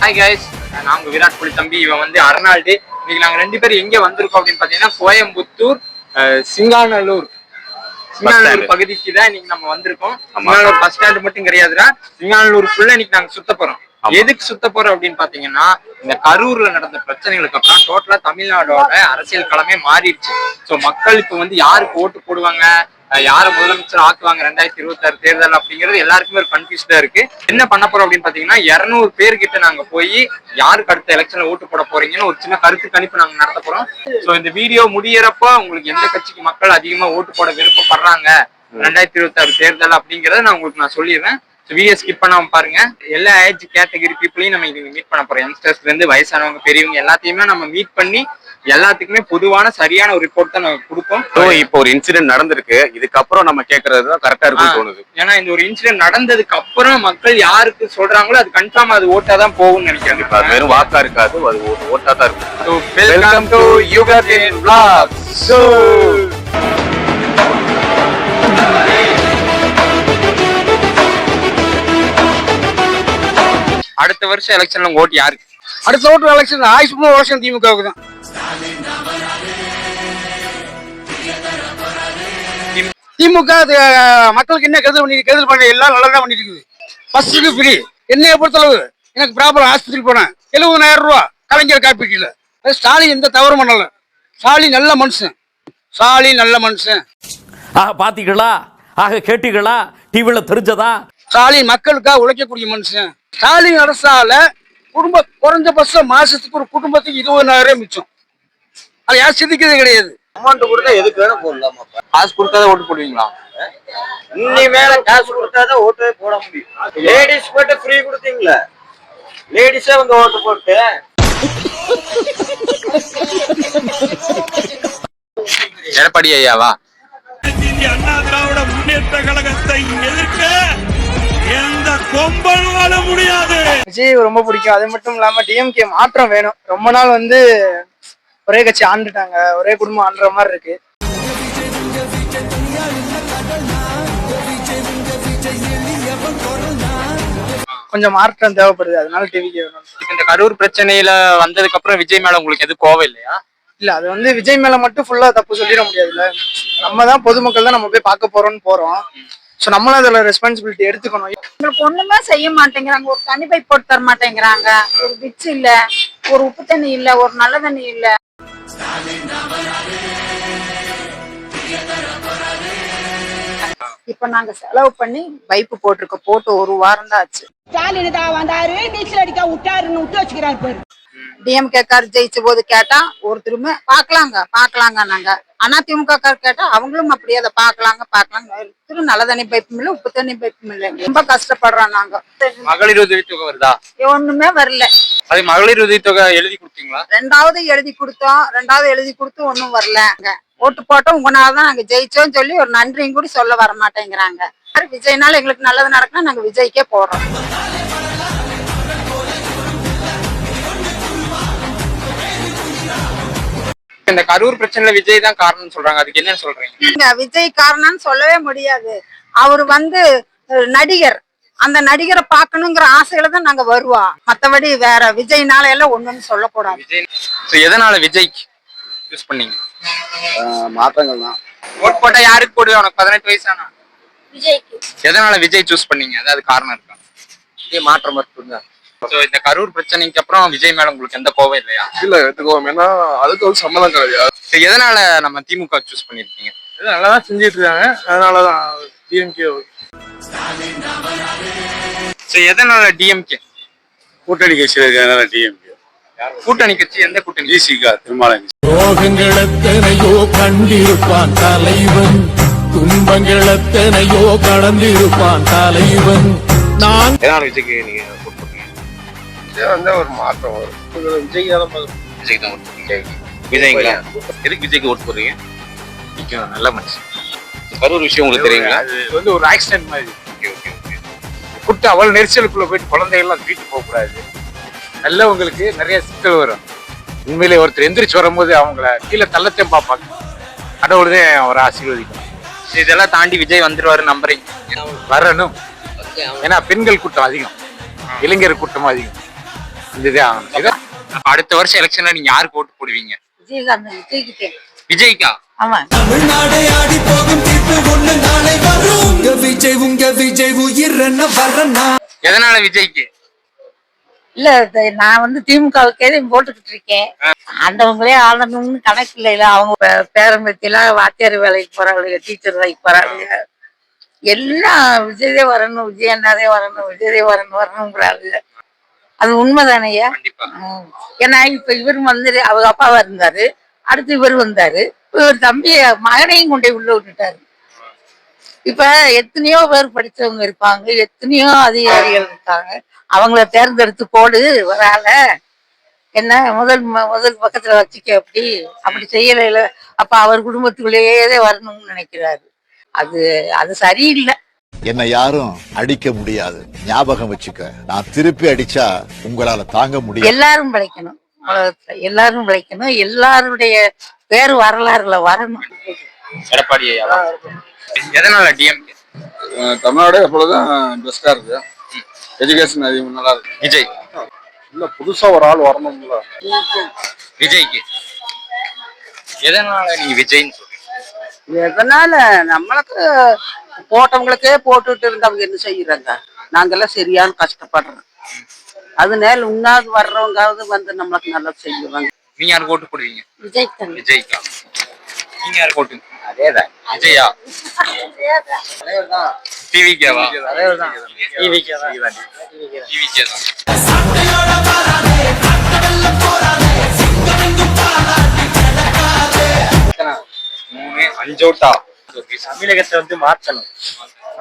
Hi guys, நான் உங்க விராட் கோலி தம்பி. இவன் வந்து அர்னால்டு. இன்னைக்கு நாங்க ரெண்டு பேரும் எங்க வந்திருக்கோம் அப்படின்னு பாத்தீங்கன்னா கோயம்புத்தூர் சிங்காநல்லூர் பகுதிக்கு தான் இன்னைக்கு நம்ம வந்திருக்கோம். சிங்காநல்லூர் பஸ் ஸ்டாண்ட் மட்டும் கிடையாதுடா, சிங்காநல்லூருக்குள்ள இன்னைக்கு நாங்க சுத்த போறோம். எதுக்கு சுத்த போறோம் அப்படின்னு பாத்தீங்கன்னா, இந்த கரூர்ல நடந்த பிரச்சனைகளுக்கு அப்புறம் டோட்டலா தமிழ்நாடோட அரசியல் களமே மாறிடுச்சு. சோ மக்கள் இப்ப வந்து யாருக்கு ஓட்டு போடுவாங்க, யார முதலமைச்சர் ஆக்குவாங்க 2026 தேர்தல் அப்படிங்கிறது எல்லாருக்குமே ஒரு கன்ஃபியூஸ்டா இருக்கு. என்ன பண்ண போறோம் அப்படின்னு பாத்தீங்கன்னா, 200 பேர்கிட்ட நாங்க போய் யாருக்கு அடுத்த எலெக்ஷன்ல ஓட்டு போட போறீங்கன்னு ஒரு சின்ன கருத்து கணிப்பு நாங்க நடத்த போறோம். சோ இந்த வீடியோ முடியறப்ப உங்களுக்கு எந்த கட்சிக்கு மக்கள் அதிகமா ஓட்டு போட விருப்பப்படுறாங்க 2026 தேர்தல் அப்படிங்கறத நான் சொல்லிடுறேன். வீடியோ ஸ்கிப் பண்ணாம பாருங்க. எல்லா ஏஜ் கேட்டகரி பீப்புளையும் நம்ம இங்க மீட் பண்ண போறோம். யங்ஸ்டர்ஸ்ல இருந்து வயசானவங்க, பெரியவங்க எல்லாத்தையுமே நம்ம மீட் பண்ணி எல்லாத்துக்குமே பொதுவான சரியான ஒரு ரிப்போர்ட் தான் நம்ம கொடுப்போம். இப்போ ஒரு இன்சிடென்ட் நடந்திருக்கு, இதுக்கப்புறம் நம்ம கேட்கறது தான் கரெக்டா இருக்கும்னு தோணுது. ஏன்னா இந்த ஒரு இன்சிடென்ட் நடந்ததுக்கு அப்புறம் மக்கள் யாருக்கு சொல்றாங்களோ அது கன்ஃபார்ம் அது ஓட்டா தான் போகும்னு நினைக்கிறேன். அது வெறும் வாக்கா இருக்காது, அது ஓட்டா தான் இருக்கும். வெல்கம் டு யுகத்தின் vlogs. அடுத்த வருஷம் எலெக்ஷன்ல ஓட்டு யாருக்கு? அடுத்த ஓட்டு எலெக்ஷன் ஆயுஷ்மா எலெக்ஷன் திமுகவுக்கு தான். திமுக மக்களுக்கு என்ன கெடுதல் பண்ண எல்லாம் நல்லதா பண்ணிட்டு இருக்குது. பஸ்ஸுக்கு ஃப்ரீ. என்னைய பொறுத்தளவு எனக்கு ப்ராப்ளம், ஆஸ்பத்திரி போனேன் 70,000 ரூபா கலைஞர் காப்பீட்டுல. ஸ்டாலின் எந்த தவறும் பண்ணல. ஸ்டாலின் நல்ல மனுஷன். ஸ்டாலின் நல்ல மனுஷன். பாத்தீங்களா? கேட்டீங்களா? டிவில தெரிஞ்சதா? ஸ்டாலின் மக்களுக்காக உழைக்கக்கூடிய மனுஷன். ஸ்டாலின் அரசால குறைஞ்சபட்சம் மாசத்துக்கு ஒரு குடும்பத்துக்கு 20,000 மிச்சம். அது யாரும் சிந்திக்கிறது கிடையாது. அமௌண்ட் கொடுத்தா எதுக்கு வேணும் போடலாமா? காசு கொடுத்தாதான் ஓட்டு போடுவீங்களா? இன்னி மேல காசு கொடுத்தாதான் ஓட்டே போட முடியும். லேடிஸ் மட்டும் ஃப்ரீ கொடுத்தீங்களா? லேடிஸே வந்து ஓட்டு போட்டு எடப்பாடி ஐயாவா? அண்ணா திராவிட முன்னேற்ற கழகத்தை எதிர்க்க எந்த கொம்பன் வாழ முடியாது. விஜய் ரொம்ப பிடிக்கும். அது மட்டும் இல்லாம டிஎம்கே மாற்றம் வேணும். ரொம்ப நாள் வந்து ஒரே கட்சி ஆண்டுட்டாங்க, ஒரே குடும்பம் ஆண்டுற மாதிரி இருக்கு. கொஞ்சம் மாற்றம் தேவைப்படுது, அதனால டிவிக்கு வேணும். இந்த கரூர் பிரச்சனையில வந்ததுக்கு அப்புறம் விஜய் மேல உங்களுக்கு எது கோவம் இல்லையா? இல்ல, அது வந்து விஜய் மேல மட்டும் ஃபுல்லா தப்பு சொல்லிட முடியாதுல்ல. நம்ம தான் பொதுமக்கள் தான் நம்ம போய் பார்க்க போறோம். சோ நம்மளும் அதுல ரெஸ்பான்சிபிலிட்டி எடுத்துக்கணும். உங்களுக்கு ஒண்ணுமே செய்ய மாட்டேங்கிறாங்க. ஒரு தண்ணி பைப் போட்டு தர மாட்டேங்கிறாங்க. ஒரு பிட்ச் இல்ல, ஒரு உப்பு தண்ணி இல்ல, ஒரு நல்ல தண்ணி இல்ல. இப்ப நாங்க செலவு பண்ணி பைப்பு போட்டு ஒரு வாரம் தான் ஆச்சு. ஸ்டாலின் தான் வந்தாரு, நீச்சல் அடிக்க விட்டாருன்னு விட்டு வச்சுக்கிறாரு பாரு. டிஎம்கே கார் ஜெயிச்ச போது கேட்டா ஒருத்தருமே பாக்கலாங்க நாங்க. ஆனா திமுக கார் கேட்டா அவங்களும் அப்படியே அதை பாக்கலாங்க. நல்ல தண்ணி பைப்பும் இல்ல, உப்பு தண்ணி பைப்பும் இல்ல. ரொம்ப கஷ்டப்படுறோம் நாங்க. மகளிர் உதவி தொகை வருதா? ஒண்ணுமே வரல. அது மகளிர் உதவி தொகை எழுதி கொடுத்தீங்களா? ரெண்டாவது எழுதி கொடுத்து ஒண்ணும் வரல. ஓட்டு போட்டோம், உங்களாலதான் நாங்க ஜெயிச்சோம் சொல்லி ஒரு நன்றியும் கூட சொல்ல வர மாட்டேங்கிறாங்க. விஜய்னால எங்களுக்கு நல்லது நடக்குன்னா நாங்க விஜய்க்கே போடுறோம். இந்த கரூர் பிரச்சனைல விஜய் தான் காரணம் சொல்றாங்க, அதுக்கு என்ன சொல்றீங்க? விஜய் காரணம்னு சொல்லவே முடியாது. அவர் வந்து நடிகர். அந்த நடிகரை பாக்கணுங்கிற ஆசையில தான் நாங்க வருவோம். மத்தபடி வேற விஜய்னால எல்லாம் ஒண்ணுன்னு சொல்லக்கூடாது. எதனால விஜய் யூஸ் பண்ணீங்க? மாற்றங்கள் தான். ஓட் போட்டா யாருக்கு போடுவேன்? உனக்கு 18 வயசானா? விஜய்க்கு. எதனால விஜய் சூஸ் பண்ணீங்க? அதாவது காரணம் இருக்கா? விஜய் மாற்றம் இருக்குங்க. இந்த கரூர் பிரச்சனைக்கு அப்புறம் விஜய் மேல உங்களுக்கு எந்த கோவம் இல்லையா? இல்ல, கோவம். ஏன்னா அதுக்கு ஒரு சம்மதம் கிடையாது. எதனால நம்ம திமுக சூஸ் பண்ணிருக்கீங்க? நல்லாதான் செஞ்சிட்டு இருக்காங்க, அதனாலதான் டிஎம்கே. எதனால டிஎம்கே? கூட்டணி கட்சியில இருக்கிறதுனால டிஎம்கே. கூட்டணி கட்சி எந்த கூட்டணி? ஜிசிகா திருமாவளவன். ரோகங்கள் எத்தனையோ கண்டிருப்பான் தலைவன், துன்பங்கள் எத்தனையோ கடந்திருப்பான் தலைவன். நான் எதனால விஜய்க்கு நீங்க வந்து ஒரு மாற்றம் வரும். விஜய் தான் ஓட்டு போடுறீங்க. விஜய்ங்களா? எதுக்கு விஜய்க்கு ஓட்டு போடுறீங்க? நல்ல மனுஷன். கரூர் விஷயம் உங்களுக்கு தெரியுங்களா? அது வந்து ஒரு ஆக்சிடென்ட் மாதிரி. குட்டு அவ்வளவு நெரிசலுக்குள்ள போயிட்டு குழந்தைகள்லாம் வீட்டு போக கூடாது. நல்லவங்களுக்கு நிறைய சிக்கல் வரும். உண்மையிலே ஒருத்தர் எந்திரிச்சு வரும்போது அவங்கள கீழே தள்ளத்தையும் பார்ப்பாங்க. கடவுள்தான் அவரை ஆசீர்வதிக்கணும். இதெல்லாம் தாண்டி விஜய் வந்துருவாரு நம்புறீங்க? வரணும். ஏன்னா பெண்கள் கூட்டம் அதிகம், இளைஞர் கூட்டமும் அதிகம். இதுதான் அப்ப அடுத்த வருஷம் எலெக்ஷன்ல நீங்க யாருக்கு ஓட்டு போடுவீங்க? விஜயகாந்த் விஜய்கிட்டே. விஜய்க்கா? ஆமா. தமிழ்நாடு போகும் தீர்ப்பு ஒண்ணு நாளை வரும். உங்க விஜய் உயிர் என்ன வரனா? எதனால விஜய்க்கு? இல்ல நான் திமுகவுக்கே போட்டுக்கிட்டு இருக்கேன். ஆண்டவங்களே ஆளணும்னு கணக்கு இல்லைல. அவங்க பேரம்பத்திலாம் வாத்தியார் வேலைக்கு போறாங்க, டீச்சர் வேலைக்கு போறாங்க. எல்லாம் விஜயதே வரணும், விஜய் அண்ணாதே வரணும், விஜயதே வரணுங்கிறாங்க. அது உண்மைதானையா? ஏன்னா இப்ப இவர் அவங்க அப்பாவா இருந்தாரு, அடுத்து இவர் வந்தாரு, இவர் தம்பிய மகனையும் கொண்டு உள்ள விட்டுட்டாரு. இப்ப எத்தனையோ பேர் படிச்சவங்க இருப்பாங்க, எத்தனையோ அதிகாரிகள் இருக்காங்க. அவங்கள தேர்ந்தெடுத்து போடு வரால என்ன முதல் பக்கத்துல வச்சுக்க. அப்படி செய்யல. அப்ப அவர் குடும்பத்துக்குள்ளேயே வரணும்னு நினைக்கிறாரு. அது சரியில்லை. என்னை யாரும் அடிக்க முடியாது, ஞாபகம் வச்சுக்க. நான் திருப்பி அடிச்சா உங்களால தாங்க முடியும். எல்லாரும் பிழைக்கணும், உலகத்துல எல்லாரும் பிழைக்கணும், எல்லாருடைய பேரு வரலாறுல வரணும். எடப்பாடி எதனால டிஎம்கே? தமிழ்நாடு எப்பொழுதும் பெஸ்டா இருக்கு, எஜுகேஷன் அதிகம் நல்லா இருக்கு. விஜய் இல்ல புதுசா ஒரு ஆள் வரணும்ல. விஜய்க்கு எதனால நீங்க விஜய்ன்னு சொல்றீங்க? எதனால நம்மளுக்கு போட்டவங்களுக்கே போட்டுட்டு இருந்தவங்க என்ன செய்யறாங்க? நாங்கெல்லாம் சரியான கஷ்டப்படுறோம். அதனால உன்னாவது வர்றவங்காவது நம்மளுக்கு நல்லா செய்வாங்க. நீங்க யாருக்கு ஓட்டு போடுவீங்க? விஜய்க்கு. விஜய்க்கா? நீங்க யாருக்கு ஓட்டு? அதேதான் விஜயா. டிவிக்கேவா? அதேதான் டிவிக்கே தான். டிவிக்கே தான். அஞ்சோட்டா தமிழகத்தை மாற்றணும்.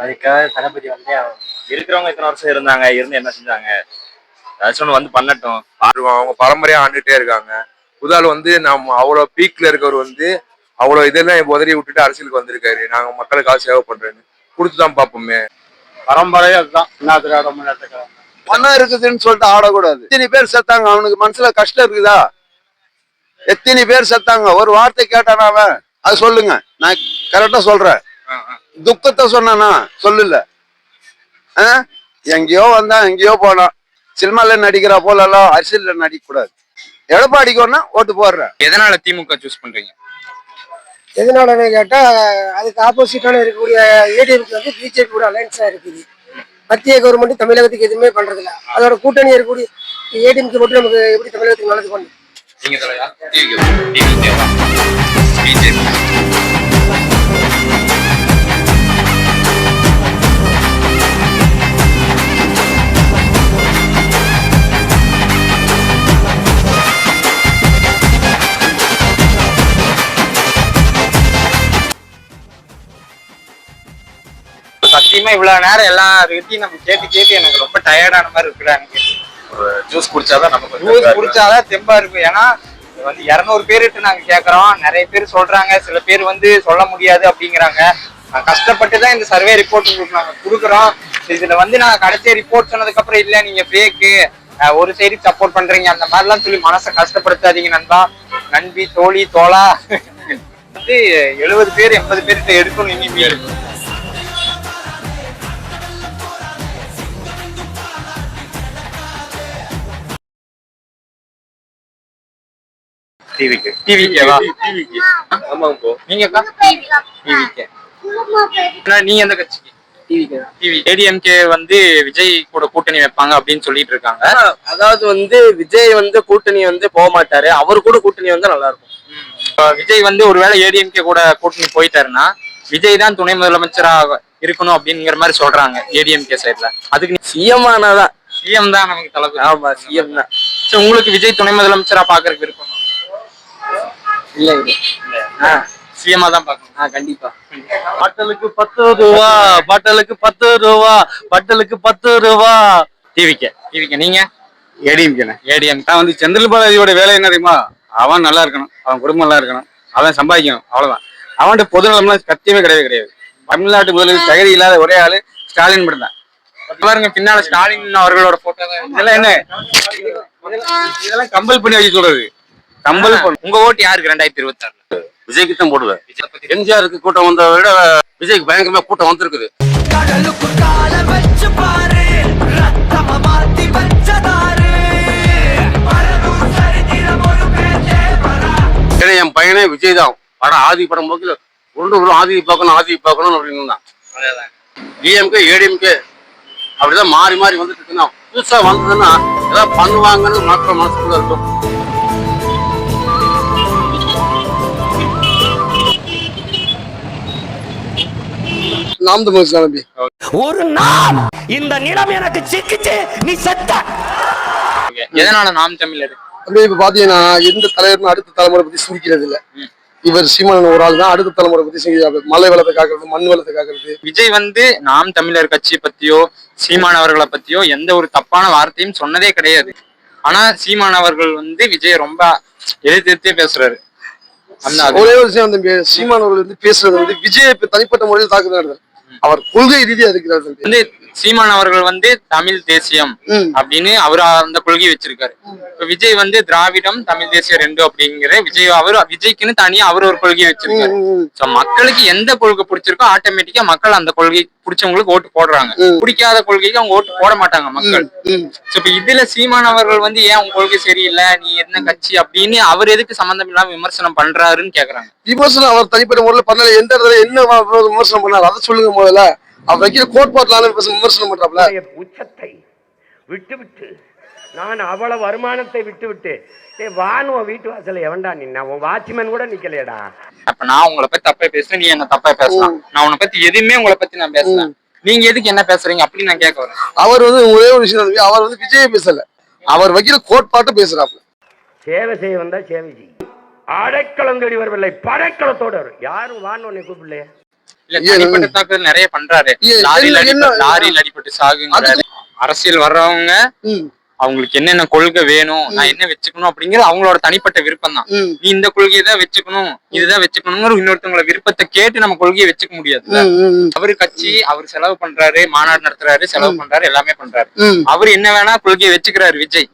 அதுக்காக தளபதி இருக்கிறவங்க இத்தனை வருஷம் இருந்தாங்க, இருந்து என்ன செஞ்சாங்க? ஏதாச்சும் ஒண்ணு பண்ணட்டும். அவங்க பரம்பரையா ஆண்டுட்டே இருக்காங்க. புதால் நம்ம அவ்வளவு பீக்ல இருக்கவர் அவ்வளவு இதெல்லாம் உதறி விட்டுட்டு அரசியலுக்கு வந்திருக்காரு. நாங்க மக்களுக்காக சேவை பண்றேன்னு கொடுத்துதான் பாப்போமே. பரம்பரையா அதுதான். என்ன திராவிட முன்னேற்ற பணம் இருக்குதுன்னு சொல்லிட்டு ஆடக்கூடாது. எத்தனை பேர் செத்தாங்க? அவனுக்கு மனசுல கஷ்டம் இருக்குதா? எத்தனை பேர் செத்தாங்க? ஒரு வார்த்தை கேட்டானா அவன்? அது சொல்லுங்க, நான் கரெக்டா சொல்றேன். துக்கத்தை சொன்னானா? சொல்லல. எங்கேயோ வந்தா எங்கேயோ போனான். சினிமால நடிக்கிறா போல எல்லாம் அரசியல்ல நடிக்க கூடாது. எடப்பாடிக்கோன்னா ஓட்டு போடுறேன். எதனால திமுக சூஸ் பண்றீங்க? எதனாலன்னு கேட்டா அதுக்கு ஆப்போசிட்டான இருக்கக்கூடிய ஏடிஎம்கே பிஜேபி கூட அலைன்ஸா இருக்குது. மத்திய கவர்மெண்ட் தமிழகத்துக்கு எதுவுமே பண்றது இல்ல. அதோட கூட்டணி இருக்கக்கூடிய ஏடிஎம்கே மட்டும் நமக்கு எப்படி தமிழகத்துக்கு நல்லது பண்ணும்? நீங்க சொல்லுங்க. பிஜேபி. சத்தியமா இவ்வளவு நேரம் எல்லாத்தையும் நம்ம கேட்டு எனக்கு ரொம்ப டயர்டான மாதிரி இருக்கிறாங்க. ஜூஸ் குடிச்சாதான் நமக்கு ஜூஸ் குடிச்சாதான் தெம்பா இருக்கும். ஏன்னா 200 பேருட்டு நாங்க கேக்குறோம். நிறைய பேர் சொல்றாங்க, சில பேர் சொல்ல முடியாது அப்படிங்கிறாங்க. கஷ்டப்பட்டுதான் இந்த சர்வே ரிப்போர்ட் உங்களுக்கு நாங்க கொடுக்குறோம். இதுல நாங்க கடைசியா ரிப்போர்ட் சொன்னதுக்கு அப்புறம் இல்ல நீங்க ஃபேக்கு, ஒரு சைடுக்கு சப்போர்ட் பண்றீங்க அந்த மாதிரிலாம் சொல்லி மனசை கஷ்டப்படுத்தாதீங்க நண்பா, நண்பி, தோழி, தோழா. 70 பேர் 80 பேர்கிட்ட எடுக்கணும். இனிமே இருக்கும். டிவிக்கேவா? ஆமாங்க ப்ரோ. நீங்கக்கா? டிவிக்கே. நீங்க எந்த கட்சிக்கு? டிவி. ஏடிஎம்கே விஜய் கூட கூட்டணி வைப்பாங்க அப்படின்னு சொல்லிட்டு இருக்காங்க. அதாவது விஜய் கூட்டணி போக மாட்டாரு, அவரு கூட கூட்டணி நல்லா இருக்கும். விஜய் ஒருவேளை ஏடிஎம்கே கூட கூட்டணி போயிட்டாருன்னா விஜய் தான் துணை முதலமைச்சரா இருக்கணும் அப்படிங்கிற மாதிரி சொல்றாங்க ஏடிஎம்கே சைட்ல. அதுக்கு சிஎம் ஆனாதான். சிஎம் தான் நமக்கு தளபதி. ஆமா, சிஎம் தான். உங்களுக்கு விஜய் துணை முதலமைச்சரா பாக்குறதுக்கு விருப்பம்? இல்ல சிஎம்மா தான் பாக்கணும். கண்டிப்பா. பாட்டலுக்கு 10 ரூபா, பாட்டலுக்கு 10 ரூபா, பாட்டலுக்கு 10 ரூபா. டிவிக்கே. நீங்க? ஏடிஎம்கே. ஏடிஎம். நான் செந்தில் பாலாஜியோட வேலை என்ன தெரியுமா? அவன் நல்லா இருக்கணும், அவன் குடும்பம் நல்லா இருக்கணும், அவன் சம்பாதிக்கணும், அவ்வளவுதான். அவன்கிட்ட பொதுநலம்லாம் சத்தியமே கிடையாது. தமிழ்நாட்டு முதலில் தகுதி இல்லாத ஒரே ஆளு ஸ்டாலின் மட்டும் தான். பாருங்க பின்னால ஸ்டாலின் அவர்களோட போட்டோ. இதெல்லாம் என்ன? இதெல்லாம் கம்பல் பண்ணி வச்சு சொல்றது. கம்பல் பண்ண. உங்க ஓட்டு யாருக்கு 2026? விஜய்க்கு தான் போடுவேன். எம்ஜிஆருக்கு கூட்டம் வந்த விட விஜய்க்கு பயங்கரமா கூட்டம் வந்திருக்குது. விஜய் தான். படம் ஆதி படம் போக்கில் ஆதி பார்க்கணும் அப்படின்னு தான். டிஎம்கே ஏடிஎம்கே அப்படிதான் மாறி மாறி வந்துட்டு இருக்குன்னா புதுசா வந்ததுன்னா ஏதாவது பண்ணுவாங்கன்னு மக்கள் மனசுக்குள்ள இருக்கும். நாம் தமிழ் ஒரு நாள் இந்த நிலம் எனக்கு சிக்கிச்சு நீ செத்த. எதனால நாம் தமிழர் அப்படியே இப்ப பாத்தீங்கன்னா எந்த தலைவரும் அடுத்த தலைமுறை பத்தி சிந்திக்கிறது இல்ல. இவர் சீமான் ஒரு ஆள் தான் அடுத்த தலைமுறை பத்தி சிந்திக்கிறாரு. மலை வளத்தை காக்கிறது, மண் வளத்தை காக்கிறது. விஜய் வந்து நாம் தமிழர் கட்சியை பத்தியோ சீமான் அவர்களை பத்தியோ எந்த ஒரு தப்பான வார்த்தையும் சொன்னதே கிடையாது. ஆனா சீமான் அவர்கள் வந்து விஜய் ரொம்ப எதிர்த்தே பேசுறாரு. ஒரே ஒரு விஷயம் வந்து சீமான் அவர்கள் வந்து பேசுறது வந்து விஜய் தனிப்பட்ட முறையில் தாக்குதல். அவர் கொள்கை ரீதியா இருக்கிறார். வந்து சீமான் அவர்கள் வந்து தமிழ் தேசியம் அப்படின்னு அவர் அந்த கொள்கை வச்சிருக்காரு. இப்ப விஜய் வந்து திராவிடம் தமிழ் தேசியம் ரெண்டு அப்படிங்கிற விஜய்க்குன்னு தனியா அவர் ஒரு கொள்கை வச்சிருக்காரு. சோ மக்களுக்கு எந்த கொள்கை பிடிச்சிருக்கோ ஆட்டோமேட்டிக்கா மக்கள் அந்த கொள்கை பிடிச்சவங்களுக்கு ஓட்டு போடுறாங்க. பிடிக்காத கொள்கைக்கு அவங்க ஓட்டு போட மாட்டாங்க மக்கள். சோ இப்ப இதுல சீமான் அவர்கள் வந்து ஏன் உங்க கொள்கை சரியில்லை, நீ என்ன கட்சி அப்படின்னு அவர் எதுக்கு சம்பந்தம் இல்லாம விமர்சனம் பண்றாருன்னு கேக்குறாங்க. விமர்சனம் அவர் தனிப்பட்ட முறையில் பண்ணல. எந்த இடத்துல என்ன விமர்சனம் பண்ணாரு அதை சொல்லுங்க. முதல்ல அவர் வைக்கிற கோட்பாட்டுல விமர்சனம் பண்றாப்ல. உச்சத்தை விட்டு நான் அவ்வளவு வருமானத்தை விட்டு வானுவ வீட்டு வாசல எவன்டா நின்னா? உன் வாட்ச்மேன் கூட நிக்கலையடா. அப்ப நான் உங்களை பத்தி தப்பா பேசுறேன், நீ என்ன தப்பா பேசலாம். நான் உன்னை பத்தி எதுவுமே உங்களை பத்தி நான் பேசலாம், நீங்க எதுக்கு என்ன பேசுறீங்க அப்படின்னு நான் கேட்க வரேன். அவர் வந்து ஒரே ஒரு விஷயம், அவர் வந்து விஜய் பேசல, அவர் வைக்கிற கோட்பாட்டு பேசுறாப்ல. சேவை செய்ய வந்தா சேவை செய்யும். அடைக்கலம் தேடி வரவில்லை, படைக்கலத்தோட யாரும் வான்னு உன்னை கூப்பிடலையே. இல்ல தனிப்பட்ட தாக்குதல் நிறைய பண்றாரு. லாரியில் அடிபட்டு சாகுங்கிறாரு. அரசியல் வர்றவங்க அவங்களுக்கு என்னென்ன கொள்கை வேணும், நான் என்ன வச்சுக்கணும் அப்படிங்கிறது அவங்களோட தனிப்பட்ட விருப்பம் தான். நீ இந்த கொள்கையை தான் வச்சுக்கணும், இதுதான் வச்சுக்கணுங்கிற இன்னொருத்தவங்களோட விருப்பத்தை கேட்டு நம்ம கொள்கையை வச்சுக்க முடியாது. அவரு கட்சி அவர் செலவு பண்றாரு, மாநாடு நடத்துறாரு, செலவு பண்றாரு, எல்லாமே பண்றாரு. அவரு என்ன வேணா கொள்கையை வச்சுக்கிறாரு விஜய்.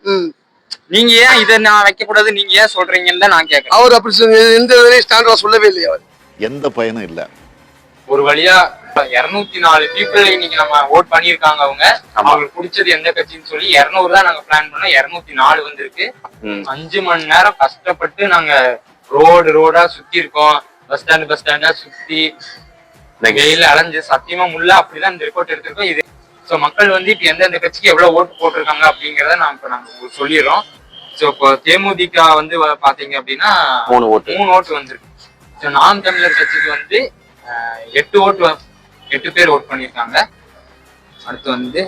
நீங்க ஏன் இதை நான் வைக்க கூடாது, நீங்க ஏன் சொல்றீங்கன்னு தான் நான் கேட்கறேன். அவர் அப்படி எந்த ஸ்டாண்டர்டா சொல்லவே இல்லையா? அவர் எந்த பயனும் இல்ல. ஒரு வழியா 204 பீப்புள் இன்னைக்கு நம்ம ஓட் பண்ணிருக்காங்க. அவங்களுக்கு பிடிச்சது எந்த கட்சின்னு சொல்லி 200 தான் நாங்க பிளான் பண்ணோம். 204 வந்திருக்கு. 5 மணி நேரம் கஷ்டப்பட்டு நாங்க ரோடா சுத்தி இருக்கோம். பஸ் ஸ்டாண்டா சுத்தி வெயில அலைஞ்சு சத்தியமா முல்ல அப்படிதான் இந்த ரிப்போர்ட் எடுத்திருக்கோம். இது சோ மக்கள் வந்து இப்ப எந்தெந்த கட்சிக்கு எவ்வளவு ஓட்டு போட்டிருக்காங்க அப்படிங்கறத நாங்க சொல்லிடுறோம். சோ இப்போ தேமுதிக வந்து பாத்தீங்க அப்படின்னா 3 ஓட்டு வந்திருக்கு. நாம் தமிழர் கட்சிக்கு வந்து 8 பேர் ஓட் பண்ணிருக்காங்க. அடுத்து வந்து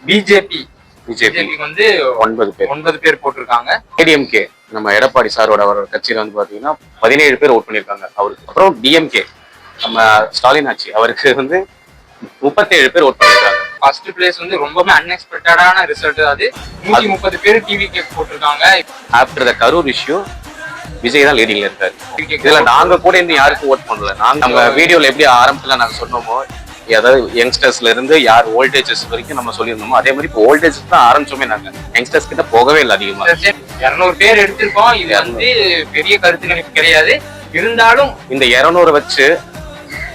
பிஜேபிக்கு வந்து 9 பேர் போட்டிருக்காங்க. ஏடிஎம்கே நம்ம எடப்பாடி சாரோட அவரோட கட்சியில வந்து பாத்தீங்கன்னா 17 பேர் ஓட் பண்ணிருக்காங்க அவருக்கு. அப்புறம் டிஎம்கே நம்ம ஸ்டாலின் ஆட்சி அவருக்கு வந்து 37 பேர் ஓட் பண்ணிருக்காங்க. ஃபர்ஸ்ட் பிளேஸ் வந்து ரொம்பவே அன்எக்ஸ்பெக்டடான ரிசல்ட். அது 130 பேர் டிவிகே போட்டிருக்காங்க. After the Karur issue Vijay தான் லீடிங்ல இருக்காரு. இதுல நாங்க கூட இருந்து யாருக்கும் ஓட் பண்ணல. நம்ம வீடியோல எப்படி ஆரம்பத்துல நாங்க சொன்னோமோ, அதாவது யங்ஸ்டர்ஸ்ல இருந்து யார் ஓல்டேஜஸ் வரைக்கும் நம்ம சொல்லியிருந்தோமோ அதே மாதிரி இப்போ ஓல்டேஜ் தான் ஆரம்பிச்சோமே. நாங்க யங்ஸ்டர்ஸ் கிட்ட போகவே இல்லை அதிகமா. 200 பேர் எடுத்திருக்கோம். இது வந்து பெரிய கருத்து கணிப்பு கிடையாது. இருந்தாலும் இந்த 200 வச்சு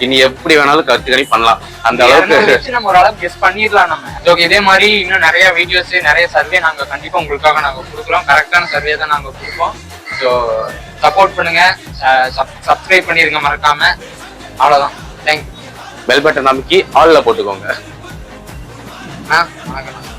இனி எப்படி வேணாலும் கருத்து கணிப்பு பண்ணலாம். அந்த அளவுக்கு நம்ம ஒரு அளவுக்கு கெஸ் பண்ணிடலாம் நம்ம. இதே மாதிரி இன்னும் நிறைய வீடியோஸ், நிறைய சர்வே நாங்க கண்டிப்பா உங்களுக்காக நாங்க கொடுக்குறோம். கரெக்டான சர்வே தான் நாங்க கொடுப்போம். ஸோ சப்போர்ட் பண்ணுங்க, சப்ஸ்கிரைப் பண்ணிருங்க மறக்காம. அவ்வளவுதான். தேங்க்யூ. பெல் பட்டன் அமைக்கி ஆல்ல போட்டுக்கோங்க. வணக்கம்.